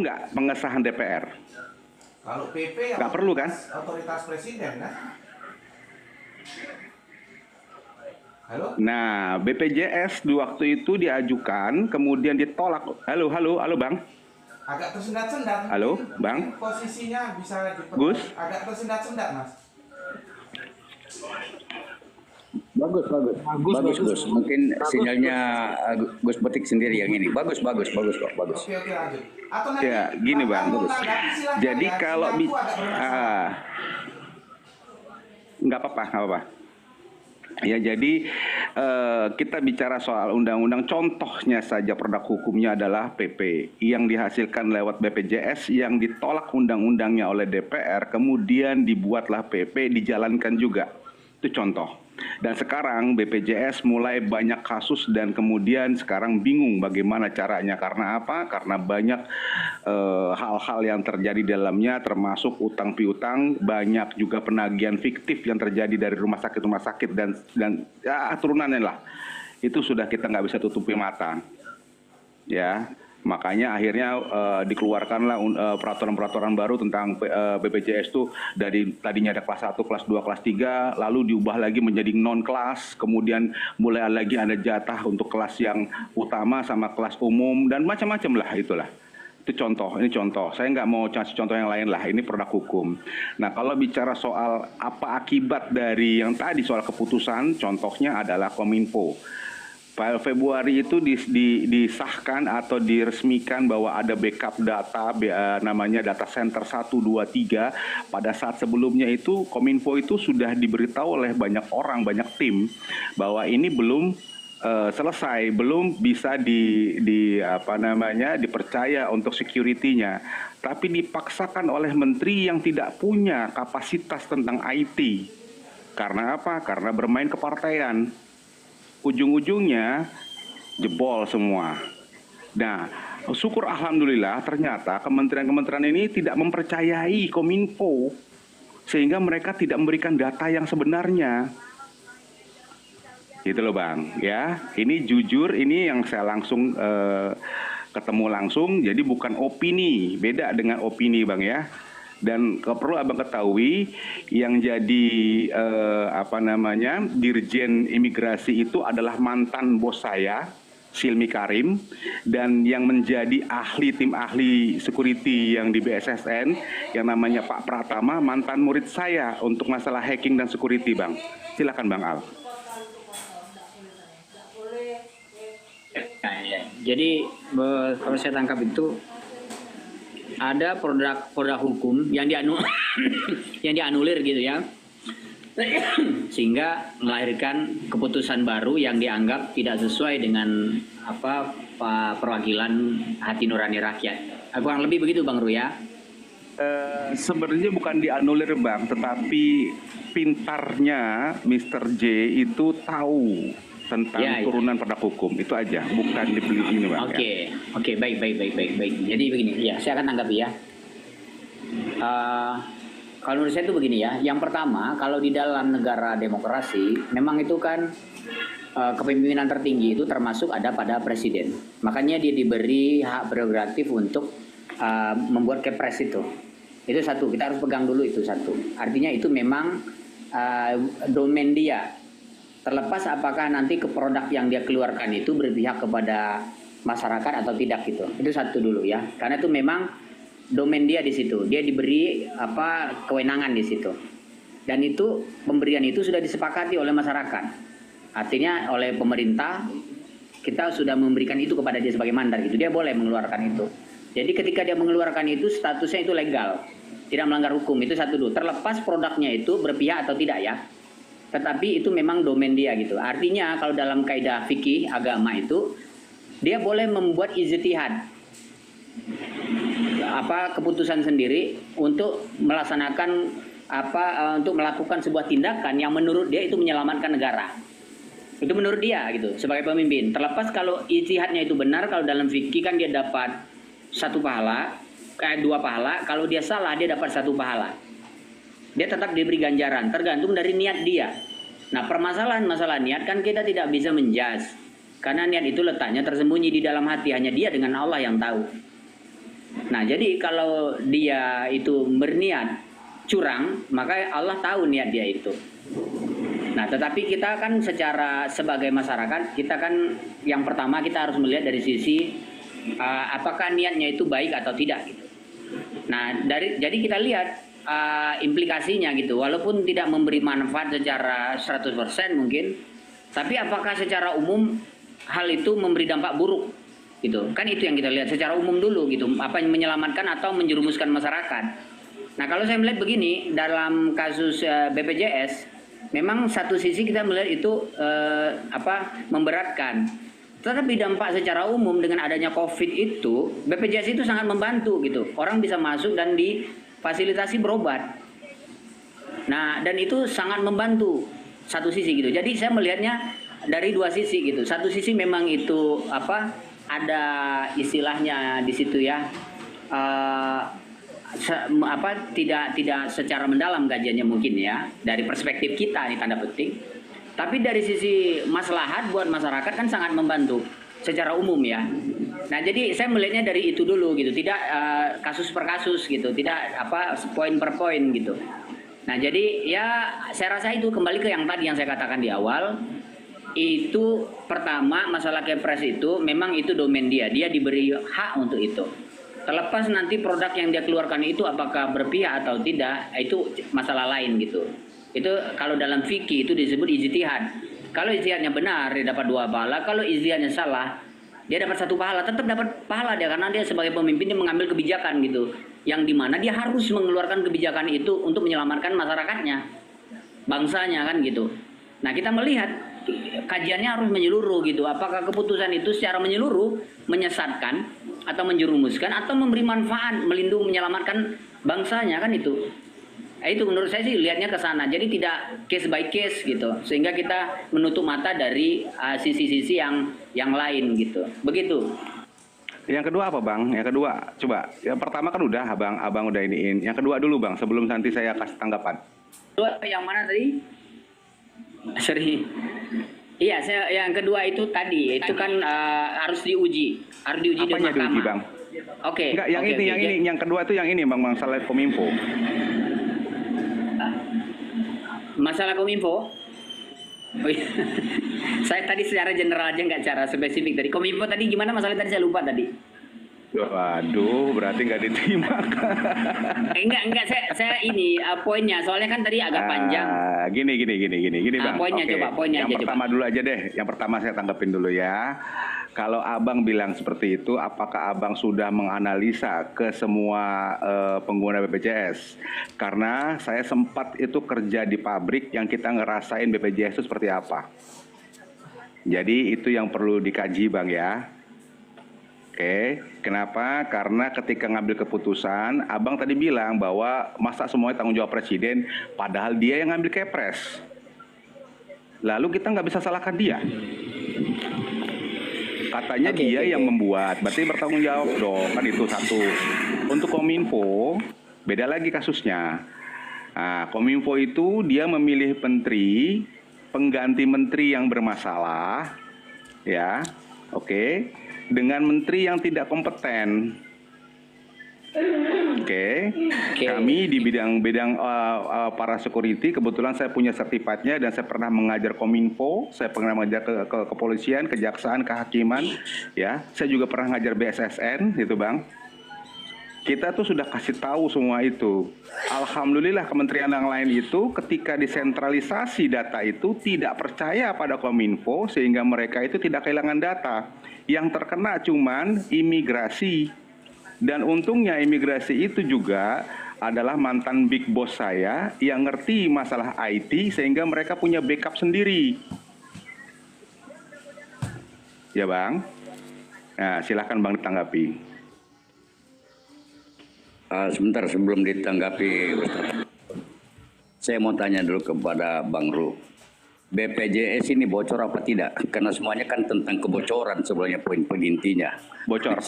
nggak pengesahan DPR? Kalau PP Nggak perlu kan? otoritas presiden kan? Halo? Nah, BPJS di waktu itu diajukan, kemudian ditolak. Halo, halo, halo Bang. Agak tersendat-sendat. Halo, mungkin Bang. Posisinya bisa Gus? agak tersendat-sendat, Mas. Bagus, bagus. Gus. Mungkin sinyalnya Gus Betik sendiri yang ini. Bagus kok, bagus. Oke, lanjut. Atau nanti Ya, gini Bang. Jadi ya. kalau nggak apa-apa. Ya, jadi kita bicara soal undang-undang, contohnya saja produk hukumnya adalah PP yang dihasilkan lewat BPJS yang ditolak undang-undangnya oleh DPR, kemudian dibuatlah PP, dijalankan juga. Itu contoh. Dan sekarang BPJS mulai banyak kasus dan kemudian sekarang bingung bagaimana caranya. Karena apa? Karena banyak hal-hal yang terjadi dalamnya, termasuk utang piutang, banyak juga penagihan fiktif yang terjadi dari rumah sakit dan ya turunannya lah. Itu sudah kita nggak bisa tutupi mata. Ya. Makanya akhirnya dikeluarkanlah peraturan-peraturan baru tentang BPJS itu, dari tadinya ada kelas 1, kelas 2, kelas 3, lalu diubah lagi menjadi non-kelas, kemudian mulai lagi ada jatah untuk kelas yang utama sama kelas umum, dan macam-macam lah itulah. Itu contoh, ini contoh. Saya nggak mau kasih contoh yang lain lah, ini produk hukum. Nah, kalau bicara soal apa akibat dari yang tadi soal keputusan, contohnya adalah Kominfo. Februari itu disahkan atau diresmikan bahwa ada backup data, namanya data center 1, 2, 3. Pada saat sebelumnya itu Kominfo itu sudah diberitahu oleh banyak orang, banyak tim bahwa ini belum selesai, belum bisa dipercaya untuk security-nya. Tapi dipaksakan oleh menteri yang tidak punya kapasitas tentang IT. Karena apa? Karena bermain kepartaian. Ujung-ujungnya jebol semua. Nah, syukur alhamdulillah ternyata kementerian-kementerian ini tidak mempercayai Kominfo, sehingga mereka tidak memberikan data yang sebenarnya. Gitu loh Bang, ya. Ini jujur, ini yang saya langsung ketemu langsung, jadi bukan opini, beda dengan opini Bang ya. Dan perlu Abang ketahui, yang jadi Dirjen Imigrasi itu adalah mantan bos saya, Silmi Karim, dan yang menjadi tim ahli security yang di BSSN yang namanya Pak Pratama, mantan murid saya untuk masalah hacking dan security Bang. Silakan Bang Al. Ya. Jadi kalau saya tangkap itu ada produk hukum yang yang dianulir gitu ya, sehingga melahirkan keputusan baru yang dianggap tidak sesuai dengan perwakilan hati nurani rakyat. Kurang lebih begitu Bang Ruya. Sebenarnya bukan dianulir Bang, tetapi pintarnya Mr. J itu tahu tentang turunan produk hukum, itu aja, bukan dibeli ini Bang. Oke, baik. Jadi begini, ya saya akan tanggapi ya. Kalau menurut saya itu begini ya. Yang pertama, kalau di dalam negara demokrasi, memang itu kan kepemimpinan tertinggi itu termasuk ada pada presiden. Makanya dia diberi hak prerogatif untuk membuat kepres itu. Itu satu, kita harus pegang dulu itu satu. Artinya itu memang domain dia. Terlepas apakah nanti ke produk yang dia keluarkan itu berpihak kepada masyarakat atau tidak gitu. Itu satu dulu ya. Karena itu memang domain dia di situ. Dia diberi kewenangan di situ. Dan itu pemberian itu sudah disepakati oleh masyarakat. Artinya oleh pemerintah kita sudah memberikan itu kepada dia sebagai mandat gitu. Dia boleh mengeluarkan itu. Jadi ketika dia mengeluarkan itu statusnya itu legal. Tidak melanggar hukum. Itu satu dulu. Terlepas produknya itu berpihak atau tidak ya. Tetapi itu memang domain dia gitu. Artinya kalau dalam kaidah fikih agama itu dia boleh membuat ijtihad, keputusan sendiri untuk melaksanakan untuk melakukan sebuah tindakan yang menurut dia itu menyelamatkan negara. Itu menurut dia gitu sebagai pemimpin. Terlepas kalau ijtihadnya itu benar, kalau dalam fikih kan dia dapat 1 pahala, 2 pahala. Kalau dia salah dia dapat 1 pahala. Dia tetap diberi ganjaran, tergantung dari niat dia. Nah, permasalahan masalah niat kan kita tidak bisa menjudge. Karena niat itu letaknya tersembunyi di dalam hati, hanya dia dengan Allah yang tahu. Nah, jadi kalau dia itu berniat curang, maka Allah tahu niat dia itu. Nah, tetapi kita kan sebagai masyarakat, kita kan yang pertama kita harus melihat dari sisi apakah niatnya itu baik atau tidak gitu. Nah, jadi kita lihat implikasinya gitu. Walaupun tidak memberi manfaat secara 100% mungkin, tapi apakah secara umum hal itu memberi dampak buruk gitu. Kan itu yang kita lihat secara umum dulu gitu. Apa yang menyelamatkan atau menjerumuskan masyarakat. Nah, kalau saya melihat begini dalam kasus BPJS, memang satu sisi kita melihat itu memberatkan. Tetapi dampak secara umum dengan adanya COVID itu, BPJS itu sangat membantu gitu. Orang bisa masuk dan difasilitasi berobat. Nah, dan itu sangat membantu satu sisi gitu. Jadi saya melihatnya dari dua sisi gitu. Satu sisi memang itu ada istilahnya di situ ya. Tidak secara mendalam kajiannya mungkin ya dari perspektif kita ini tanda petik, tapi dari sisi maslahat buat masyarakat kan sangat membantu secara umum ya. Nah, jadi saya melihatnya dari itu dulu gitu, tidak kasus per kasus gitu, tidak poin per poin gitu. Nah, jadi ya saya rasa itu kembali ke yang tadi yang saya katakan di awal, itu pertama masalah Kepres itu memang itu domain dia diberi hak untuk itu. Terlepas nanti produk yang dia keluarkan itu apakah berpihak atau tidak, itu masalah lain gitu. Itu kalau dalam fikih itu disebut ijtihad. Kalau ijtihadnya benar dia dapat 2 pahala, kalau ijtihadnya salah dia dapat 1 pahala, tetap dapat pahala dia karena dia sebagai pemimpin dia mengambil kebijakan gitu. Yang dimana dia harus mengeluarkan kebijakan itu untuk menyelamatkan masyarakatnya, bangsanya kan gitu. Nah, kita melihat kajiannya harus menyeluruh gitu. Apakah keputusan itu secara menyeluruh menyesatkan atau menjerumuskan atau memberi manfaat, melindungi, menyelamatkan bangsanya kan itu. Itu menurut saya sih lihatnya ke sana. Jadi tidak case by case gitu. Sehingga kita menutup mata dari sisi-sisi yang lain gitu. Begitu. Yang kedua apa Bang? Yang kedua, coba. Yang pertama kan udah abang udah iniin. Yang kedua dulu Bang, sebelum nanti saya kasih tanggapan. Kedua yang mana tadi? Sorry. Iya, yang kedua itu tadi itu kan harus diuji di Apanya mahkamah. diuji Bang? Oke. Enggak, yang ini, yang kedua itu yang ini Bang, masalah Kominfo. Masalah Kominfo. Oh, iya. Saya tadi secara general aja nggak cara spesifik tadi. Kominfo tadi gimana masalah tadi saya lupa tadi. Waduh, berarti nggak diterima. Enggak, saya ini poinnya soalnya kan tadi agak panjang. Gini Bang. Poinnya Oke. coba, poinnya yang aja pertama coba. dulu aja deh. Yang pertama saya tanggapin dulu ya. Kalau Abang bilang seperti itu, apakah Abang sudah menganalisa ke semua pengguna BPJS? Karena saya sempat itu kerja di pabrik yang kita ngerasain BPJS itu seperti apa. Jadi itu yang perlu dikaji Bang ya. Oke, kenapa? Karena ketika ngambil keputusan, Abang tadi bilang bahwa masa semuanya tanggung jawab presiden, padahal dia yang ngambil Kepres. Lalu kita nggak bisa salahkan dia. Katanya dia yang membuat, berarti bertanggung jawab dong, kan itu satu. Untuk Kominfo, beda lagi kasusnya. Nah, Kominfo itu dia memilih menteri, pengganti menteri yang bermasalah, ya, oke. Dengan menteri yang tidak kompeten. Oke. Kami di bidang para security, kebetulan saya punya sertifikatnya dan saya pernah mengajar Kominfo, saya pernah mengajar ke kepolisian, kejaksaan, kehakiman, ya. Saya juga pernah ngajar BSSN, gitu Bang. Kita tuh sudah kasih tahu semua itu. Alhamdulillah kementerian yang lain itu ketika desentralisasi data itu tidak percaya pada Kominfo sehingga mereka itu tidak kehilangan data. Yang terkena cuman imigrasi. Dan untungnya imigrasi itu juga adalah mantan big boss saya yang ngerti masalah IT sehingga mereka punya backup sendiri. Ya Bang? Nah, silakan Bang ditanggapi. Sebentar sebelum ditanggapi, Ustaz. Saya mau tanya dulu kepada Bang Ru. BPJS ini bocor apa tidak? Karena semuanya kan tentang kebocoran sebenarnya poin-poin intinya. Bocor.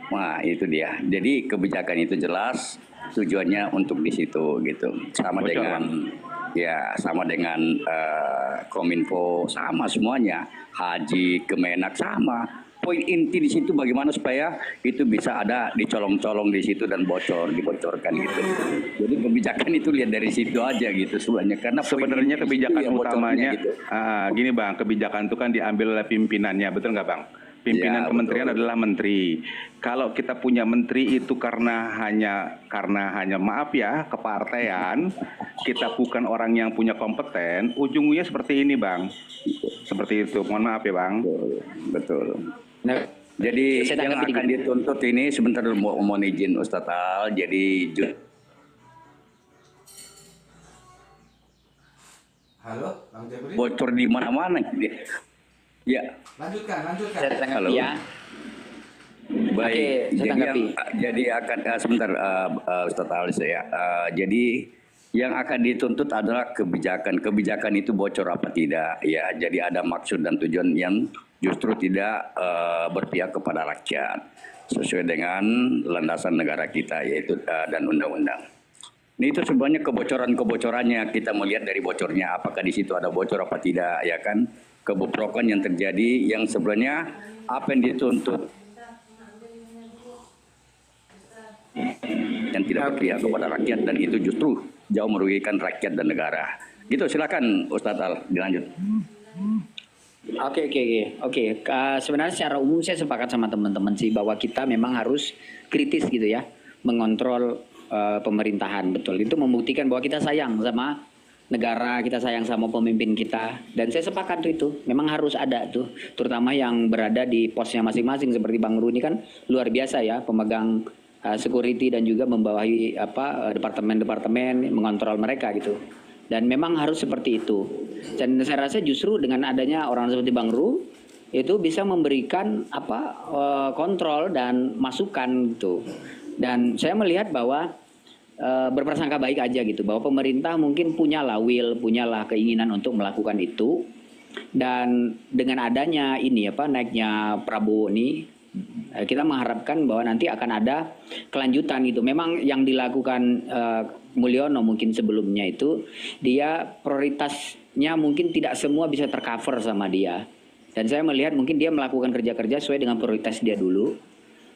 Nah, itu dia. Jadi kebijakan itu jelas tujuannya untuk di situ gitu. Sama Bocor, dengan sama dengan Kominfo, sama semuanya. Haji, Kemenak sama. poin inti di situ bagaimana supaya itu bisa ada dicolong-colong di situ dan dibocorkan gitu. Jadi kebijakan itu lihat dari situ aja gitu sebenarnya, karena Sebenarnya kebijakan utamanya, gitu. gini Bang, kebijakan itu kan diambil oleh pimpinannya, betul nggak Bang? Pimpinan Ya, kementerian betul. adalah menteri. Kalau kita punya menteri itu karena hanya maaf ya kepartean, kita bukan orang yang punya kompeten, ujungnya seperti ini Bang. Seperti itu. Mohon maaf ya Bang. Betul. Nah, Jadi saya yang tanggapi akan dikit. dituntut ini sebentar mohon izin Ustadz Al. Jadi Halo, Bang Jabri. bocor di mana-mana. Ya, Lanjutkan. Saya tanggapi Halo. ya. baik. Oke, saya Jadi tanggapi. jadi akan sebentar Ustadz Al ya. Jadi yang akan dituntut adalah kebijakan. Kebijakan itu bocor apa tidak ya. Jadi ada maksud dan tujuan yang justru tidak berpihak kepada rakyat sesuai dengan landasan negara kita yaitu dan undang-undang. Ini itu sebenarnya kebocorannya kita melihat dari bocornya apakah di situ ada bocor apa tidak ya kan, kebobrokan yang terjadi yang sebenarnya apa yang dituntut yang tidak berpihak kepada rakyat dan itu justru jauh merugikan rakyat dan negara. Gitu, silakan Ustadz Al dilanjut. Oke. Sebenarnya secara umum saya sepakat sama teman-teman sih bahwa kita memang harus kritis gitu ya, mengontrol pemerintahan, betul. Itu membuktikan bahwa kita sayang sama negara, kita sayang sama pemimpin kita. Dan saya sepakat tuh itu, memang harus ada tuh, terutama yang berada di posnya masing-masing seperti Bang Ru ini kan luar biasa ya, pemegang security dan juga membawahi departemen-departemen, mengontrol mereka gitu. Dan memang harus seperti itu. Dan saya rasa justru dengan adanya orang seperti Bang Ru itu bisa memberikan kontrol dan masukan gitu. Dan saya melihat bahwa berprasangka baik aja gitu, bahwa pemerintah mungkin punyalah keinginan untuk melakukan itu. Dan dengan adanya ini naiknya Prabowo ini, kita mengharapkan bahwa nanti akan ada kelanjutan gitu. Memang yang dilakukan Mulyono mungkin sebelumnya itu dia prioritasnya mungkin tidak semua bisa tercover sama dia. Dan saya melihat mungkin dia melakukan kerja-kerja sesuai dengan prioritas dia dulu.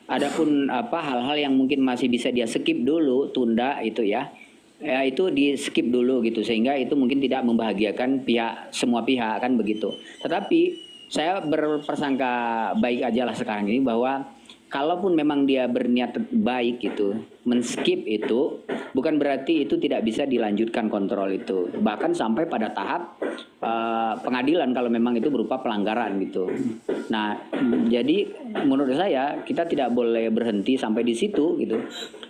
Adapun hal-hal yang mungkin masih bisa dia skip dulu, tunda itu ya itu di skip dulu gitu, sehingga itu mungkin tidak membahagiakan semua pihak kan begitu. Tetapi saya berprasangka baik aja lah sekarang ini bahwa kalaupun memang dia berniat baik gitu, men-skip itu bukan berarti itu tidak bisa dilanjutkan kontrol itu. Bahkan sampai pada tahap pengadilan kalau memang itu berupa pelanggaran gitu. Nah, jadi menurut saya kita tidak boleh berhenti sampai di situ gitu.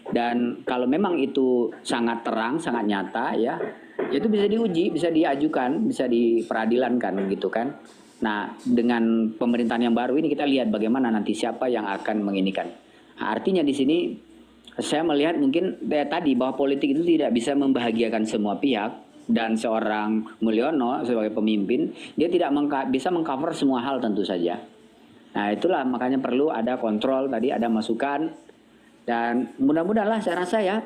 Dan kalau memang itu sangat terang, sangat nyata ya, itu bisa diuji, bisa diajukan, bisa diperadilankan gitu kan. Nah, dengan pemerintahan yang baru ini kita lihat bagaimana nanti siapa yang akan menginikan. Nah, artinya di sini saya melihat mungkin tadi bahwa politik itu tidak bisa membahagiakan semua pihak, dan seorang Mulyono sebagai pemimpin dia tidak bisa mengcover semua hal tentu saja. Nah, itulah makanya perlu ada kontrol tadi, ada masukan, dan mudah-mudahan lah saya rasa ya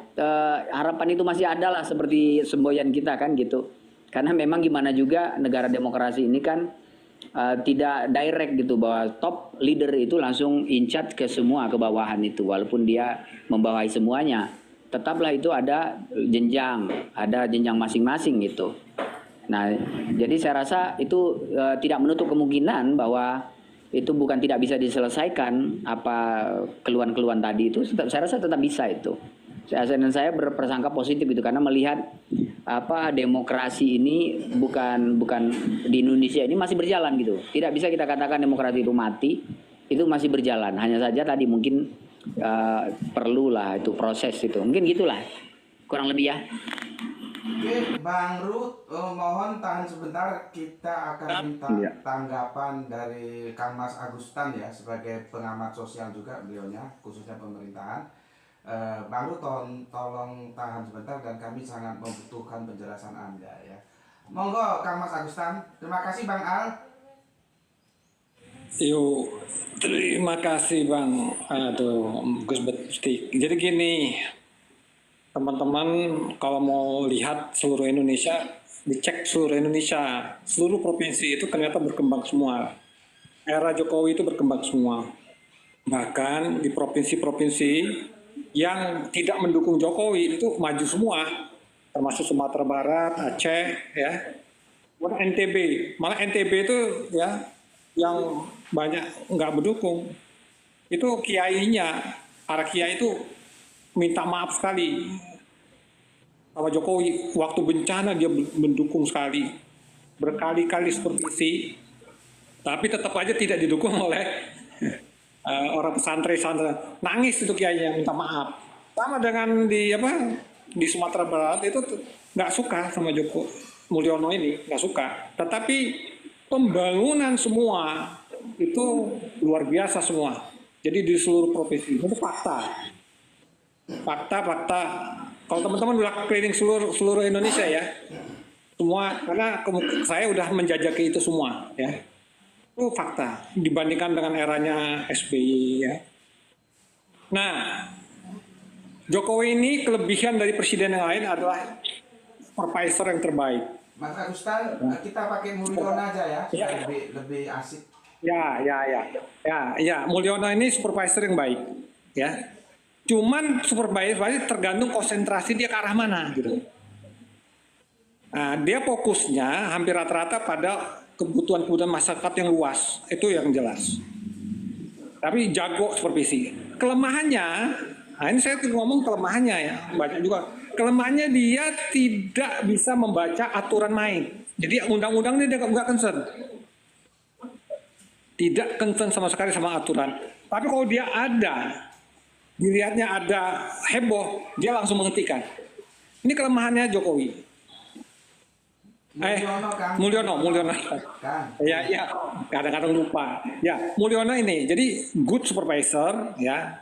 harapan itu masih ada lah seperti semboyan kita kan gitu. Karena memang gimana juga negara demokrasi ini kan tidak direct gitu, bahwa top leader itu langsung in charge ke semua, ke bawahan itu, walaupun dia membawahi semuanya, tetaplah itu ada jenjang masing-masing gitu. Nah, jadi saya rasa itu tidak menutup kemungkinan bahwa itu bukan tidak bisa diselesaikan keluhan-keluhan tadi itu, saya rasa tetap bisa itu. Dan saya berprasangka positif itu karena melihat demokrasi ini bukan di Indonesia ini masih berjalan gitu. Tidak bisa kita katakan demokrasi itu mati, itu masih berjalan. Hanya saja tadi mungkin perlulah itu proses itu. Mungkin gitulah kurang lebih ya. Oke, Bang Ruth, mohon tahan sebentar, kita akan minta tanggapan dari Kang Mas Agustan ya, sebagai pengamat sosial juga beliaunya, khususnya pemerintahan. Bang Ruth, tolong tahan sebentar dan kami sangat membutuhkan penjelasan Anda ya. Monggo Kang Mas Agustan. Terima kasih Bang Al. Yuk, terima kasih Bang Gus Betik. Jadi gini, teman-teman kalau mau lihat seluruh Indonesia, dicek seluruh Indonesia, seluruh provinsi itu ternyata berkembang semua. era Jokowi itu berkembang semua. Bahkan di provinsi-provinsi yang tidak mendukung Jokowi itu maju semua, termasuk Sumatera Barat, Aceh, ya, malah NTB. Malah NTB itu ya yang banyak nggak mendukung. Itu kiainya, para kiai itu minta maaf sekali sama Jokowi. Waktu bencana dia mendukung sekali, berkali-kali supervisi, tapi tetap aja tidak didukung oleh orang pesantren. Nangis itu kiainya minta maaf. Sama dengan di Sumatera Barat itu nggak suka sama Joko Mulyono ini, nggak suka. Tetapi pembangunan semua itu luar biasa semua. Jadi di seluruh provinsi itu fakta. Kalau teman-teman udah keliling seluruh Indonesia ya, semua, karena saya udah menjajaki itu semua ya. Itu fakta dibandingkan dengan eranya SBY ya. Nah, Jokowi ini kelebihan dari presiden yang lain adalah supervisor yang terbaik. Mas Agustan, kita pakai Mulyono aja ya, supaya lebih asik. Ya, Mulyono ini supervisor yang baik, ya. Cuman supervisor tergantung konsentrasi dia ke arah mana, gitu. Nah, dia fokusnya hampir rata-rata pada kebutuhan masyarakat yang luas, itu yang jelas. Tapi jago supervisi. Kelemahannya, nah ini saya ngomong kelemahannya ya, banyak juga. Kelemahannya dia tidak bisa membaca aturan main. Jadi undang-undang ini dia nggak concern. Tidak concern sama sekali sama aturan. Tapi kalau dia dilihatnya ada heboh, dia langsung menghentikan. Ini kelemahannya Jokowi. Mulyono. Kan. Ya, kadang-kadang lupa. Ya, Mulyono ini, jadi good supervisor, ya.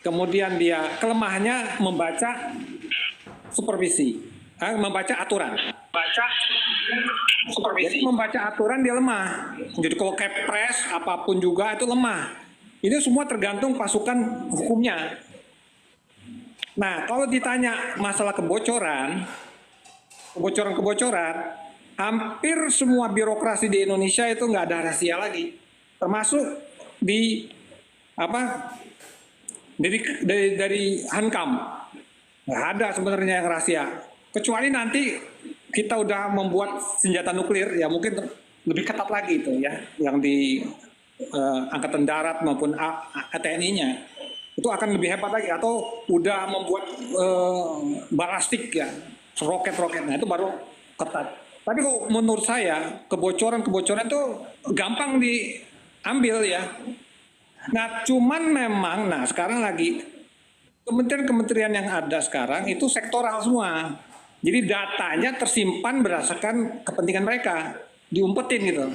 Kemudian dia kelemahannya membaca supervisi, membaca aturan. Jadi membaca aturan dia lemah. Jadi kalau kepres apapun juga itu lemah. Ini semua tergantung pasukan hukumnya. Nah, kalau ditanya masalah kebocoran, hampir semua birokrasi di Indonesia itu nggak ada rahasia lagi, termasuk dari Hankam nggak ada sebenarnya yang rahasia, kecuali nanti kita udah membuat senjata nuklir ya mungkin lebih ketat lagi itu ya, yang di Angkatan Darat maupun TNI-nya itu akan lebih hebat lagi, atau udah membuat balastik ya, roket-roket, nah itu baru ketat. Tapi kok menurut saya kebocoran itu gampang diambil ya. Nah cuman memang, nah sekarang lagi kementerian yang ada sekarang itu sektoral semua. Jadi datanya tersimpan berdasarkan kepentingan mereka, diumpetin gitu.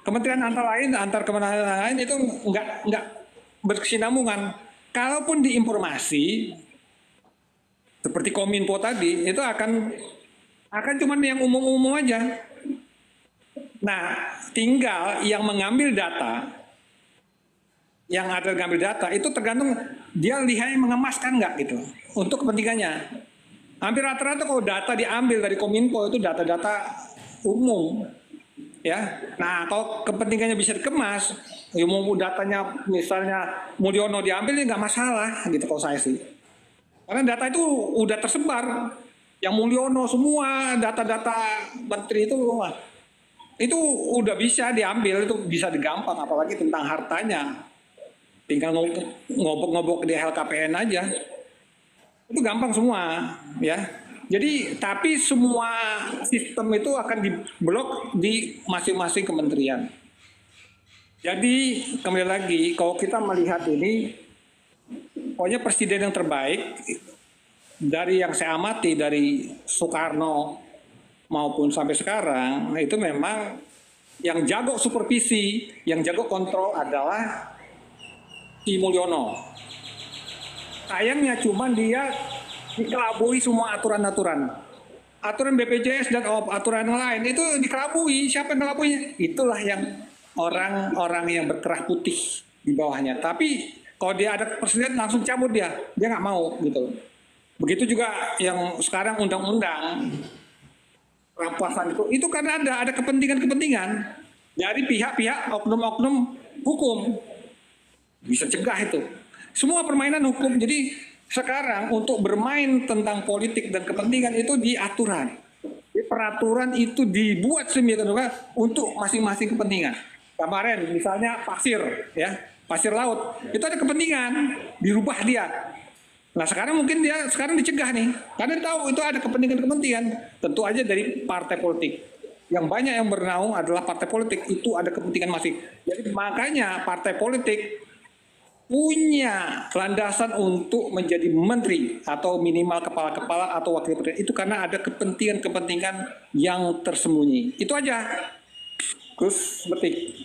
Kementerian antar kementerian lain itu nggak berkesinambungan. Kalaupun diinformasi seperti Kominfo tadi, itu akan cuman yang umum-umum aja. Nah, tinggal yang mengambil data, itu tergantung dia lihatnya mengemaskan nggak gitu untuk kepentingannya. Hampir rata-rata kalau data diambil dari Kominfo itu data-data umum, ya. Nah, kalau kepentingannya bisa dikemas, ya mau datanya misalnya Mulyono diambil ya nggak masalah gitu kalau saya sih. Karena data itu udah tersebar, yang Mulyono semua data-data menteri itu udah bisa diambil, itu bisa digampang, apalagi tentang hartanya. Tinggal ngobok-ngobok di LKPN aja. Itu gampang semua, ya. Jadi, tapi semua sistem itu akan diblok di masing-masing kementerian. Jadi, kembali lagi, kalau kita melihat ini, pokoknya presiden yang terbaik, dari yang saya amati, dari Soekarno maupun sampai sekarang, itu memang yang jago supervisi, yang jago kontrol adalah si Mulyono. Sayangnya cuman dia dikelabui semua aturan-aturan. Aturan BPJS dan aturan lain itu dikelabui. Siapa yang kelabui? Itulah yang orang-orang yang berkerah putih di bawahnya. Tapi kalau dia ada presiden langsung cabut dia nggak mau gitu. Begitu juga yang sekarang undang-undang rampasan itu karena ada kepentingan-kepentingan. dari pihak-pihak oknum-oknum hukum. Bisa cegah itu. Semua permainan hukum. Jadi sekarang untuk bermain tentang politik dan kepentingan itu diaturan. Peraturan itu dibuat sedemikian rupa untuk masing-masing kepentingan. Kemarin misalnya pasir, ya, pasir laut, itu ada kepentingan, dirubah dia. Nah sekarang mungkin dia sekarang dicegah nih, karena dia tahu itu ada kepentingan-kepentingan. Tentu aja dari partai politik. Yang banyak yang bernaung adalah partai politik, itu ada kepentingan masing. Jadi makanya partai politik punya landasan untuk menjadi menteri atau minimal kepala-kepala atau wakil presiden itu karena ada kepentingan-kepentingan yang tersembunyi. Itu aja. Terus betik.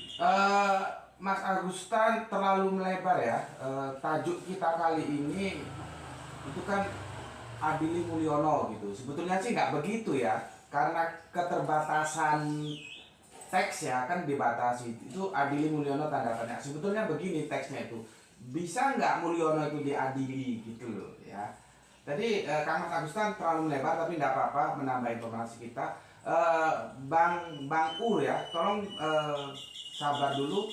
Mas Agustan terlalu melebar ya. Tajuk kita kali ini itu kan Adili Mulyono gitu. Sebetulnya sih nggak begitu ya, karena keterbatasan teks ya kan dibatasi. Itu Adili Mulyono tanda tanya. Sebetulnya begini teksnya itu. Bisa nggak Mulyono itu diadili gitu loh ya. Tadi Kang Mas Agustan terlalu melebar tapi nggak apa-apa, menambah informasi kita. Bang Ur ya, tolong sabar dulu.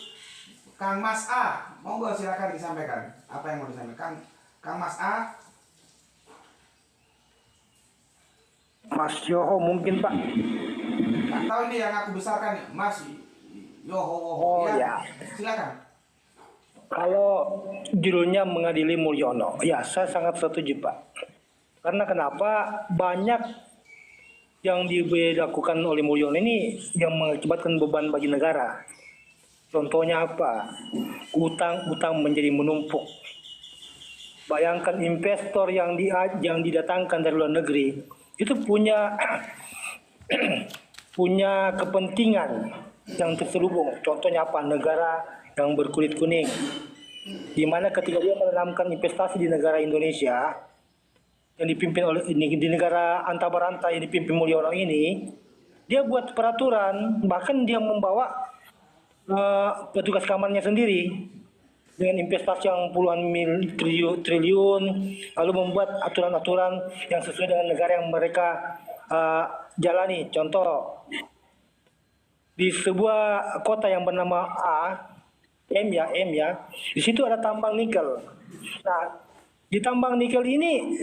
Kang Mas A, monggo silakan disampaikan apa yang mau disampaikan. Kang Mas A. Mas Yoho mungkin Pak. Nggak tahu ini yang aku besarkan Mas Yoho. Oh ya. Silakan. Kalau judulnya mengadili Mulyono, ya saya sangat setuju Pak. Karena kenapa banyak yang dilakukan oleh Mulyono ini yang mengakibatkan beban bagi negara. Contohnya apa? Utang menjadi menumpuk. Bayangkan investor yang didatangkan dari luar negeri itu punya punya kepentingan yang terselubung. Contohnya apa? Negara yang berkulit kuning, di mana ketika dia menanamkan investasi di negara Indonesia yang dipimpin oleh di negara Antabaranta yang dipimpin Mulyono ini, dia buat peraturan, bahkan dia membawa petugas kamarnya sendiri dengan investasi yang puluhan triliun, lalu membuat aturan-aturan yang sesuai dengan negara yang mereka jalani. Contoh, di sebuah kota yang bernama M ya, di situ ada tambang nikel. Nah, di tambang nikel ini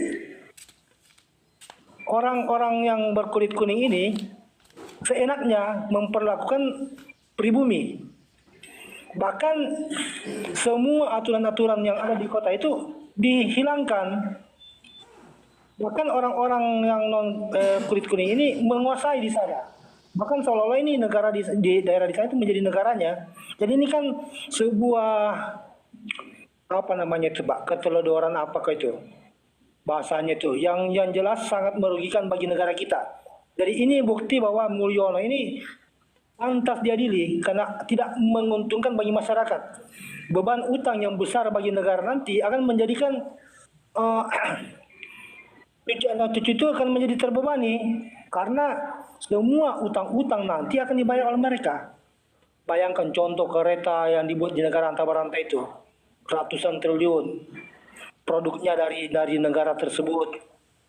orang-orang yang berkulit kuning ini seenaknya memperlakukan pribumi. Bahkan semua aturan-aturan yang ada di kota itu dihilangkan. Bahkan orang-orang yang non kulit kuning ini menguasai di sana. Bahkan seolah-olah ini negara di daerah di sana itu menjadi negaranya. Jadi ini kan sebuah apa namanya coba keteledoran apakah itu bahasanya itu yang jelas sangat merugikan bagi negara kita. Jadi ini bukti bahwa Mulyono ini pantas diadili karena tidak menguntungkan bagi masyarakat. Beban utang yang besar bagi negara nanti akan menjadikan cucu itu akan menjadi terbebani karena semua utang-utang nanti akan dibayar oleh mereka. Bayangkan contoh kereta yang dibuat di negara Antabaranta itu, ratusan triliun. Produknya dari negara tersebut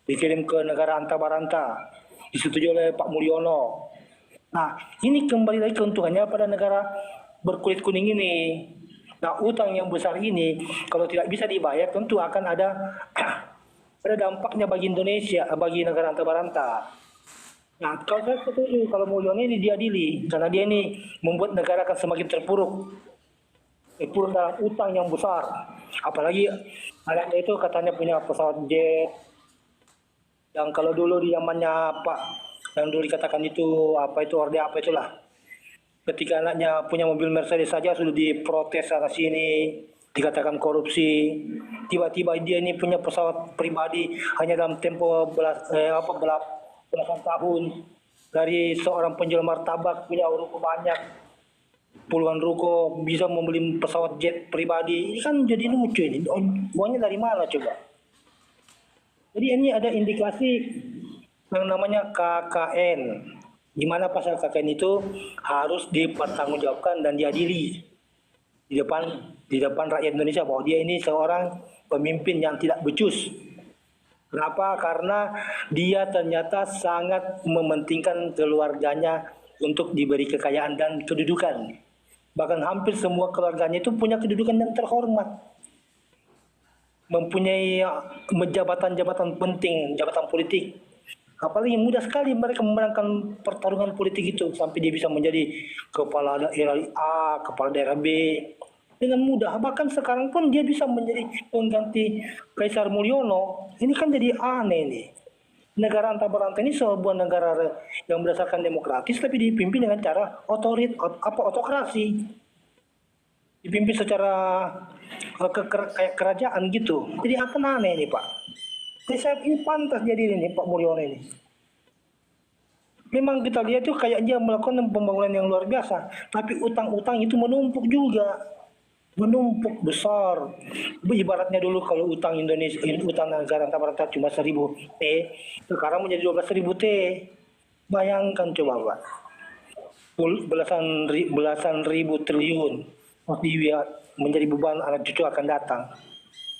dikirim ke negara Antabaranta, disetujui oleh Pak Mulyono. Nah, ini kembali lagi keuntungannya pada negara berkulit kuning ini. Nah, utang yang besar ini kalau tidak bisa dibayar tentu akan ada dampaknya bagi Indonesia, bagi negara Antabaranta. Nah, kalau saya setuju kalau Mulyono ini diadili karena dia ini membuat negara akan semakin terpuruk dalam utang yang besar. Apalagi anaknya itu katanya punya pesawat jet yang kalau dulu di zamannya Pak yang dulu dikatakan itu apa itu orde apa itulah. Ketika anaknya punya mobil Mercedes saja sudah diprotes sana sini, dikatakan korupsi. Tiba-tiba dia ini punya pesawat pribadi hanya dalam tempo belasan tahun. Dari seorang penjual martabak punya ruko banyak, puluhan ruko, bisa membeli pesawat jet pribadi. Ini kan jadi lucu ini. Uangnya dari mana coba? Jadi ini ada indikasi yang namanya KKN. Di mana pasal KKN itu harus dipertanggungjawabkan dan diadili di depan rakyat Indonesia bahwa dia ini seorang pemimpin yang tidak becus. Kenapa? Karena dia ternyata sangat mementingkan keluarganya untuk diberi kekayaan dan kedudukan. Bahkan hampir semua keluarganya itu punya kedudukan yang terhormat. Mempunyai jabatan-jabatan penting, jabatan politik. Apalagi mudah sekali mereka memenangkan pertarungan politik itu sampai dia bisa menjadi kepala daerah A, kepala daerah B dengan mudah. Bahkan sekarang pun dia bisa menjadi pengganti Kaisar Mulyono. Ini kan jadi aneh nih. Negara antar berantai ini sebuah negara yang berdasarkan demokratis tapi dipimpin dengan cara otokrasi. Dipimpin secara kayak kerajaan gitu. Jadi apa aneh nih Pak? Jadi saya ini pantas jadi ini Pak Mulyono ini. Memang kita lihat tuh kayak dia melakukan pembangunan yang luar biasa, tapi utang-utang itu menumpuk juga, menumpuk besar. Ibaratnya dulu kalau utang Indonesia, utang negara rata-rata cuma 1.000 T, sekarang menjadi 12.000 T. Bayangkan coba Pak, belasan ribu triliun pasti menjadi beban anak cucu akan datang.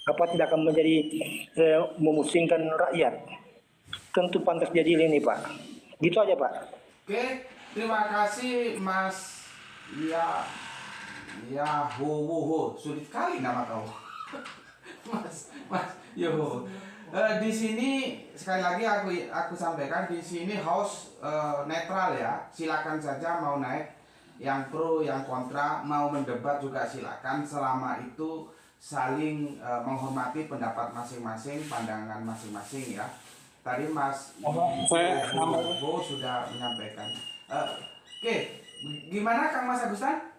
Apa tidak akan menjadi memusingkan rakyat? Tentu pantas jadi ini Pak. Gitu aja Pak. Oke, terima kasih Mas sulit kali nama kau. Mas Yo. Di sini sekali lagi aku sampaikan di sini host netral ya. Silakan saja mau naik, yang pro, yang kontra, mau mendebat juga silakan selama itu saling menghormati pendapat masing-masing, pandangan masing-masing ya. Tadi Mas Bo sudah menyampaikan. Oke, gimana Kang Mas Agustan?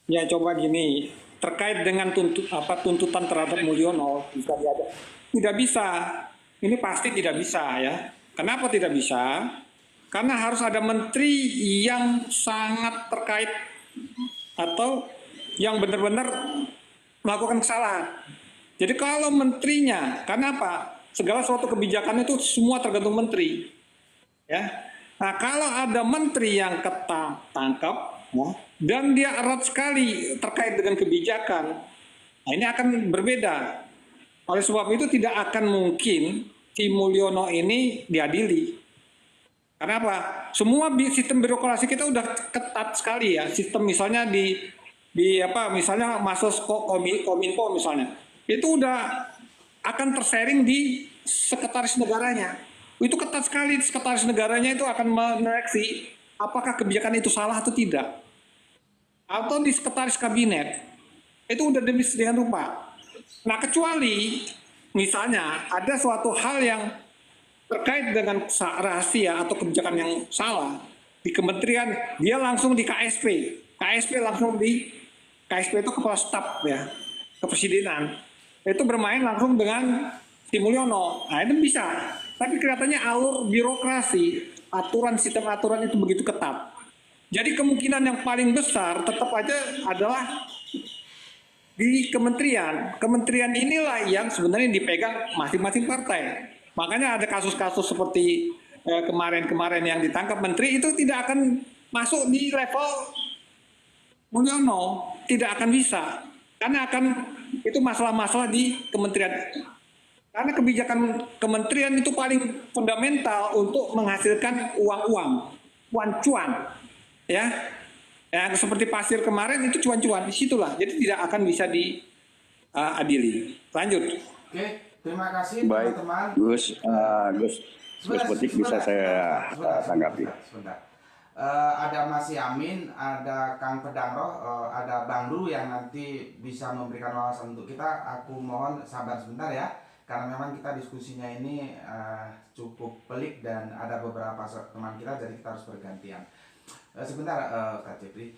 Ya coba gini, terkait dengan tuntutan terhadap Mulyono tidak bisa. Ini pasti tidak bisa ya. Kenapa tidak bisa? Karena harus ada menteri yang sangat terkait atau yang benar-benar melakukan kesalahan. Jadi kalau menterinya, karena apa? Segala suatu kebijakan itu semua tergantung menteri. Ya. Nah kalau ada menteri yang ketangkap ya, dan dia erat sekali terkait dengan kebijakan, nah ini akan berbeda. Oleh sebab itu tidak akan mungkin si Mulyono ini diadili. Karena apa? Semua sistem birokrasi kita udah ketat sekali ya. Sistem misalnya misalnya masuk Kominfo misalnya, itu udah akan tersaring di sekretaris negaranya. Itu ketat sekali, sekretaris negaranya itu akan menyeleksi apakah kebijakan itu salah atau tidak. Atau di sekretaris kabinet, itu udah demikian rupa. Nah kecuali misalnya ada suatu hal yang terkait dengan rahasia atau kebijakan yang salah di kementerian, dia langsung di KSP langsung di KSP itu kepala staf ya, kepresidenan. Itu bermain langsung dengan si Mulyono. Nah itu bisa. Tapi kelihatannya alur birokrasi, sistem aturan itu begitu ketat. Jadi kemungkinan yang paling besar tetap aja adalah di kementerian. Kementerian inilah yang sebenarnya dipegang masing-masing partai. Makanya ada kasus-kasus seperti kemarin-kemarin yang ditangkap menteri itu tidak akan masuk di level Mulyono, tidak akan bisa. Karena itu masalah-masalah di kementerian. Karena kebijakan kementerian itu paling fundamental untuk menghasilkan uang-uang, cuan-cuan, ya. Yang seperti pasir kemarin itu cuan-cuan, disitulah. Jadi tidak akan bisa diadili. Lanjut. Oke, terima kasih teman-teman. Gus Butik bisa saya tanggapi. Sebentar. Ada Mas Yamin, ada Kang Pedangroh, ada Bang Ru yang nanti bisa memberikan wawasan untuk kita. Aku mohon sabar sebentar ya, karena memang kita diskusinya ini cukup pelik dan ada beberapa teman kita, jadi kita harus bergantian. Sebentar Kak Jepri.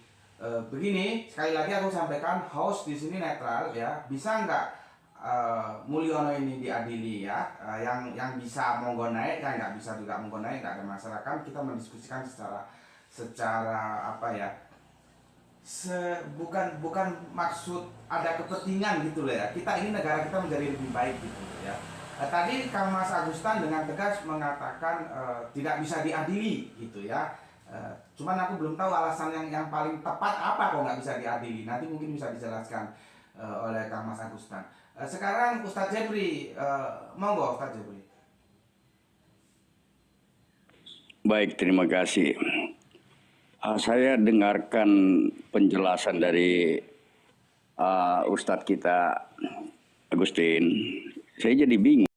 Begini, sekali lagi aku sampaikan, host di sini netral ya. Bisa nggak Mulyono ini diadili ya? Yang bisa monggo naik, yang nggak bisa juga monggo naik, nggak ada masalah. Kan kita mendiskusikan secara apa ya, bukan maksud ada kepentingan gitu loh ya. Kita ini negara kita menjadi lebih baik gitu ya. Tadi Kang Mas Agustan dengan tegas mengatakan tidak bisa diadili gitu ya. Cuman aku belum tahu alasan yang paling tepat apa kok nggak bisa diadili. Nanti mungkin bisa dijelaskan oleh Kang Mas Agustan. Sekarang Ustadz Jepri, monggo Ustadz Jepri. Baik, terima kasih. Saya dengarkan penjelasan dari Ustadz kita Agustin, saya jadi bingung.